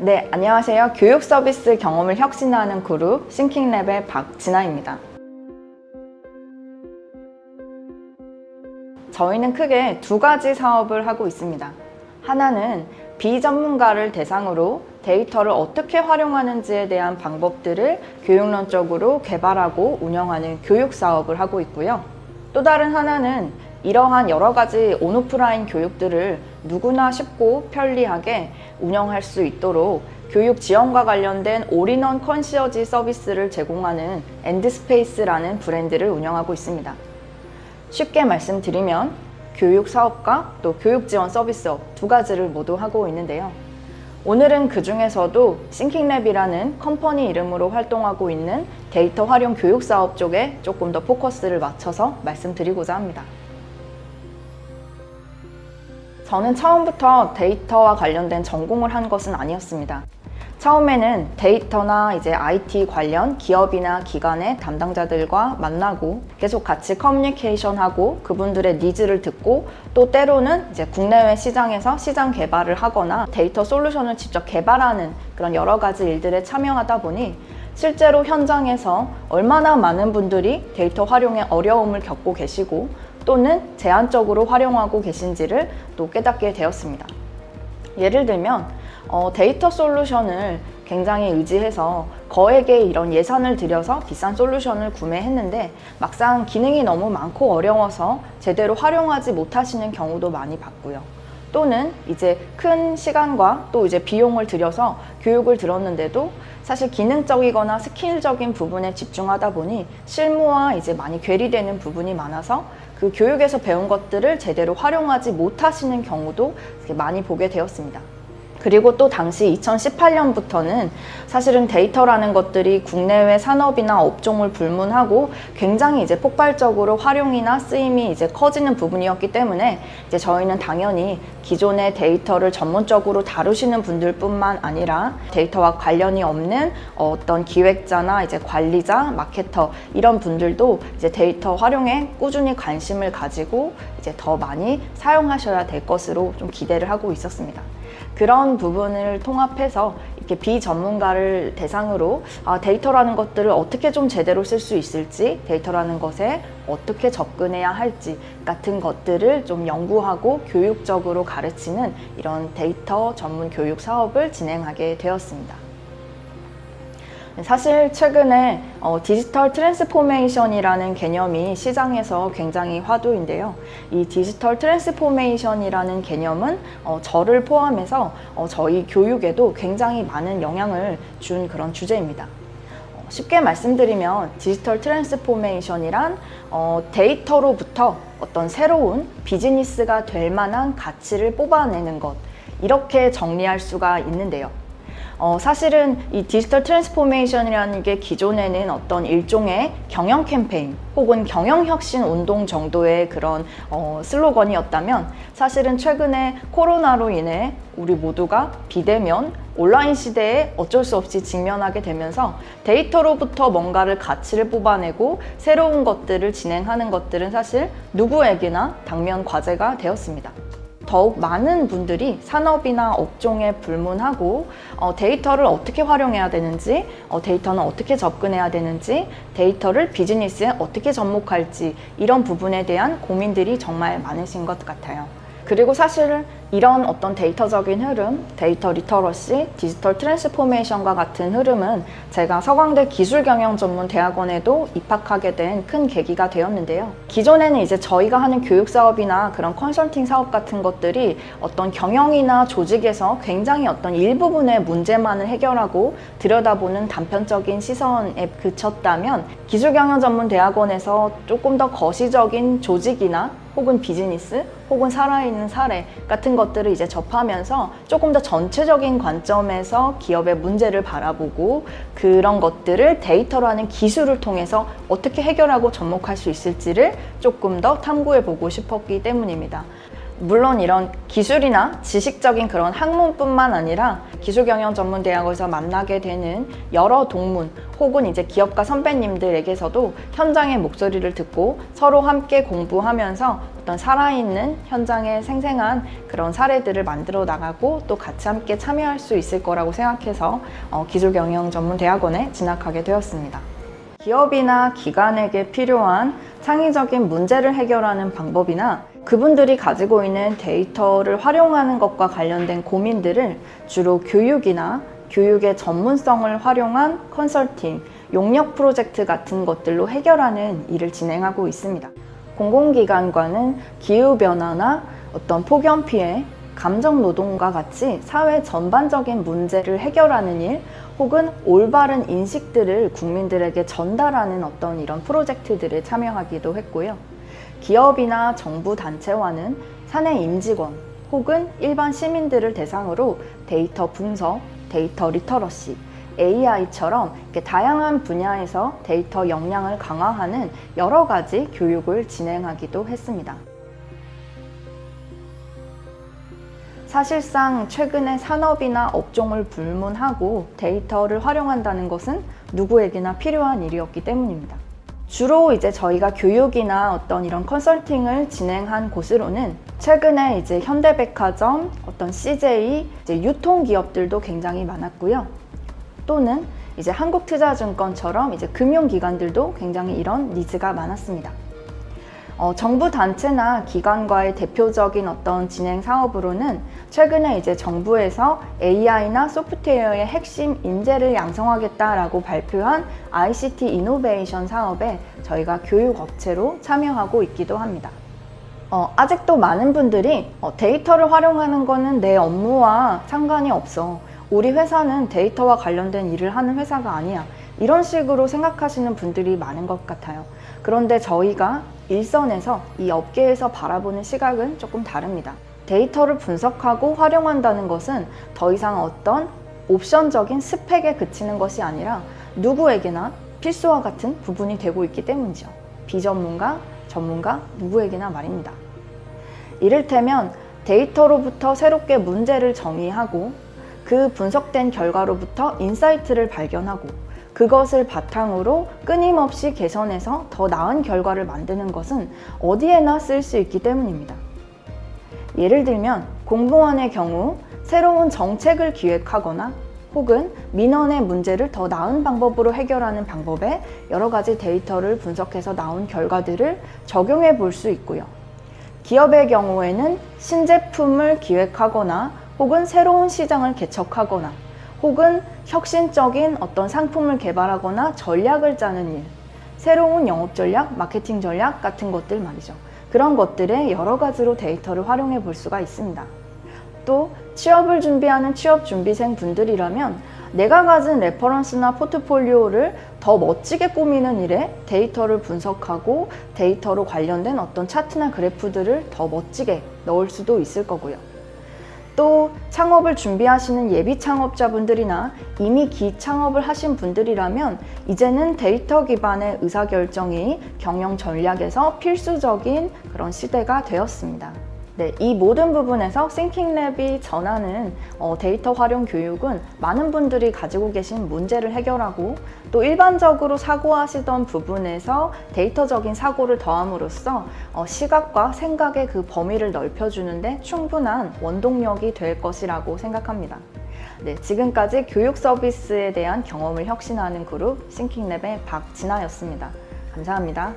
네, 안녕하세요. 교육 서비스 경험을 혁신하는 그룹 싱킹랩의 박진아입니다. 저희는 크게 두 가지 사업을 하고 있습니다. 하나는 비전문가를 대상으로 데이터를 어떻게 활용하는지에 대한 방법들을 교육론적으로 개발하고 운영하는 교육 사업을 하고 있고요. 또 다른 하나는 이러한 여러 가지 온오프라인 교육들을 누구나 쉽고 편리하게 운영할 수 있도록 교육 지원과 관련된 올인원 컨시어지 서비스를 제공하는 엔드스페이스라는 브랜드를 운영하고 있습니다. 쉽게 말씀드리면 교육 사업과 또 교육 지원 서비스업 두 가지를 모두 하고 있는데요. 오늘은 그 중에서도 싱킹랩이라는 컴퍼니 이름으로 활동하고 있는 데이터 활용 교육 사업 쪽에 조금 더 포커스를 맞춰서 말씀드리고자 합니다. 저는 처음부터 데이터와 관련된 전공을 한 것은 아니었습니다. 처음에는 데이터나 이제 IT 관련 기업이나 기관의 담당자들과 만나고 계속 같이 커뮤니케이션하고 그분들의 니즈를 듣고 또 때로는 이제 국내외 시장에서 시장 개발을 하거나 데이터 솔루션을 직접 개발하는 그런 여러 가지 일들에 참여하다 보니 실제로 현장에서 얼마나 많은 분들이 데이터 활용에 어려움을 겪고 계시고 또는 제한적으로 활용하고 계신지를 또 깨닫게 되었습니다. 예를 들면 데이터 솔루션을 굉장히 의지해서 거액의 이런 예산을 들여서 비싼 솔루션을 구매했는데 막상 기능이 너무 많고 어려워서 제대로 활용하지 못하시는 경우도 많이 봤고요. 또는 이제 큰 시간과 또 이제 비용을 들여서 교육을 들었는데도 사실 기능적이거나 스킬적인 부분에 집중하다 보니 실무와 이제 많이 괴리되는 부분이 많아서 그 교육에서 배운 것들을 제대로 활용하지 못하시는 경우도 많이 보게 되었습니다. 그리고 또 당시 2018년부터는 사실은 데이터라는 것들이 국내외 산업이나 업종을 불문하고 굉장히 이제 폭발적으로 활용이나 쓰임이 이제 커지는 부분이었기 때문에 이제 저희는 당연히 기존의 데이터를 전문적으로 다루시는 분들뿐만 아니라 데이터와 관련이 없는 어떤 기획자나 이제 관리자, 마케터 이런 분들도 이제 데이터 활용에 꾸준히 관심을 가지고 이제 더 많이 사용하셔야 될 것으로 좀 기대를 하고 있었습니다. 그런 부분을 통합해서 이렇게 비전문가를 대상으로 데이터라는 것들을 어떻게 좀 제대로 쓸 수 있을지, 데이터라는 것에 어떻게 접근해야 할지 같은 것들을 좀 연구하고 교육적으로 가르치는 이런 데이터 전문 교육 사업을 진행하게 되었습니다. 사실 최근에 디지털 트랜스포메이션이라는 개념이 시장에서 굉장히 화두인데요. 이 디지털 트랜스포메이션이라는 개념은 저를 포함해서 저희 교육에도 굉장히 많은 영향을 준 그런 주제입니다. 쉽게 말씀드리면 디지털 트랜스포메이션이란 데이터로부터 어떤 새로운 비즈니스가 될 만한 가치를 뽑아내는 것, 이렇게 정리할 수가 있는데요. 사실은 이 디지털 트랜스포메이션이라는 게 기존에는 어떤 일종의 경영 캠페인 혹은 경영 혁신 운동 정도의 그런 슬로건이었다면 사실은 최근에 코로나로 인해 우리 모두가 비대면 온라인 시대에 어쩔 수 없이 직면하게 되면서 데이터로부터 뭔가를 가치를 뽑아내고 새로운 것들을 진행하는 것들은 사실 누구에게나 당면 과제가 되었습니다. 더욱 많은 분들이 산업이나 업종에 불문하고 데이터를 어떻게 활용해야 되는지, 데이터는 어떻게 접근해야 되는지, 데이터를 비즈니스에 어떻게 접목할지 이런 부분에 대한 고민들이 정말 많으신 것 같아요. 그리고 사실 이런 어떤 데이터적인 흐름, 데이터 리터러시, 디지털 트랜스포메이션과 같은 흐름은 제가 서강대 기술경영전문대학원에도 입학하게 된 큰 계기가 되었는데요. 기존에는 이제 저희가 하는 교육 사업이나 그런 컨설팅 사업 같은 것들이 어떤 경영이나 조직에서 굉장히 어떤 일부분의 문제만을 해결하고 들여다보는 단편적인 시선에 그쳤다면 기술경영전문대학원에서 조금 더 거시적인 조직이나 혹은 비즈니스, 혹은 살아있는 사례 같은 것들을 이제 접하면서 조금 더 전체적인 관점에서 기업의 문제를 바라보고 그런 것들을 데이터라는 기술을 통해서 어떻게 해결하고 접목할 수 있을지를 조금 더 탐구해보고 싶었기 때문입니다. 물론 이런 기술이나 지식적인 그런 학문뿐만 아니라 기술경영전문대학에서 만나게 되는 여러 동문 혹은 이제 기업가 선배님들에게서도 현장의 목소리를 듣고 서로 함께 공부하면서 어떤 살아있는 현장의 생생한 그런 사례들을 만들어 나가고 또 같이 함께 참여할 수 있을 거라고 생각해서 기술경영전문대학원에 진학하게 되었습니다. 기업이나 기관에게 필요한 창의적인 문제를 해결하는 방법이나 그분들이 가지고 있는 데이터를 활용하는 것과 관련된 고민들을 주로 교육이나 교육의 전문성을 활용한 컨설팅, 용역 프로젝트 같은 것들로 해결하는 일을 진행하고 있습니다. 공공기관과는 기후변화나 어떤 폭염 피해, 감정노동과 같이 사회 전반적인 문제를 해결하는 일 혹은 올바른 인식들을 국민들에게 전달하는 어떤 이런 프로젝트들에 참여하기도 했고요. 기업이나 정부 단체와는 사내 임직원 혹은 일반 시민들을 대상으로 데이터 분석, 데이터 리터러시, AI처럼 다양한 분야에서 데이터 역량을 강화하는 여러 가지 교육을 진행하기도 했습니다. 사실상 최근에 산업이나 업종을 불문하고 데이터를 활용한다는 것은 누구에게나 필요한 일이었기 때문입니다. 주로 이제 저희가 교육이나 어떤 이런 컨설팅을 진행한 곳으로는 최근에 이제 현대백화점, 어떤 CJ, 이제 유통기업들도 굉장히 많았고요. 또는 이제 한국투자증권처럼 이제 금융기관들도 굉장히 이런 니즈가 많았습니다. 정부 단체나 기관과의 대표적인 어떤 진행 사업으로는 최근에 이제 정부에서 AI나 소프트웨어의 핵심 인재를 양성하겠다라고 발표한 ICT 이노베이션 사업에 저희가 교육업체로 참여하고 있기도 합니다. 아직도 많은 분들이 데이터를 활용하는 거는 내 업무와 상관이 없어. 우리 회사는 데이터와 관련된 일을 하는 회사가 아니야. 이런 식으로 생각하시는 분들이 많은 것 같아요. 그런데 저희가 일선에서 이 업계에서 바라보는 시각은 조금 다릅니다. 데이터를 분석하고 활용한다는 것은 더 이상 어떤 옵션적인 스펙에 그치는 것이 아니라 누구에게나 필수와 같은 부분이 되고 있기 때문이죠. 비전문가, 전문가, 누구에게나 말입니다. 이를테면 데이터로부터 새롭게 문제를 정의하고 그 분석된 결과로부터 인사이트를 발견하고 그것을 바탕으로 끊임없이 개선해서 더 나은 결과를 만드는 것은 어디에나 쓸 수 있기 때문입니다. 예를 들면 공무원의 경우 새로운 정책을 기획하거나 혹은 민원의 문제를 더 나은 방법으로 해결하는 방법에 여러 가지 데이터를 분석해서 나온 결과들을 적용해 볼 수 있고요. 기업의 경우에는 신제품을 기획하거나 혹은 새로운 시장을 개척하거나 혹은 혁신적인 어떤 상품을 개발하거나 전략을 짜는 일, 새로운 영업 전략, 마케팅 전략 같은 것들 말이죠. 그런 것들에 여러 가지로 데이터를 활용해 볼 수가 있습니다. 또 취업을 준비하는 취업 준비생 분들이라면 내가 가진 레퍼런스나 포트폴리오를 더 멋지게 꾸미는 일에 데이터를 분석하고 데이터로 관련된 어떤 차트나 그래프들을 더 멋지게 넣을 수도 있을 거고요. 또 창업을 준비하시는 예비 창업자분들이나 이미 기창업을 하신 분들이라면 이제는 데이터 기반의 의사결정이 경영 전략에서 필수적인 그런 시대가 되었습니다. 네, 이 모든 부분에서 싱킹랩이 전하는 데이터 활용 교육은 많은 분들이 가지고 계신 문제를 해결하고 또 일반적으로 사고하시던 부분에서 데이터적인 사고를 더함으로써 시각과 생각의 그 범위를 넓혀주는데 충분한 원동력이 될 것이라고 생각합니다. 네, 지금까지 교육 서비스에 대한 경험을 혁신하는 그룹 싱킹랩의 박진아였습니다. 감사합니다.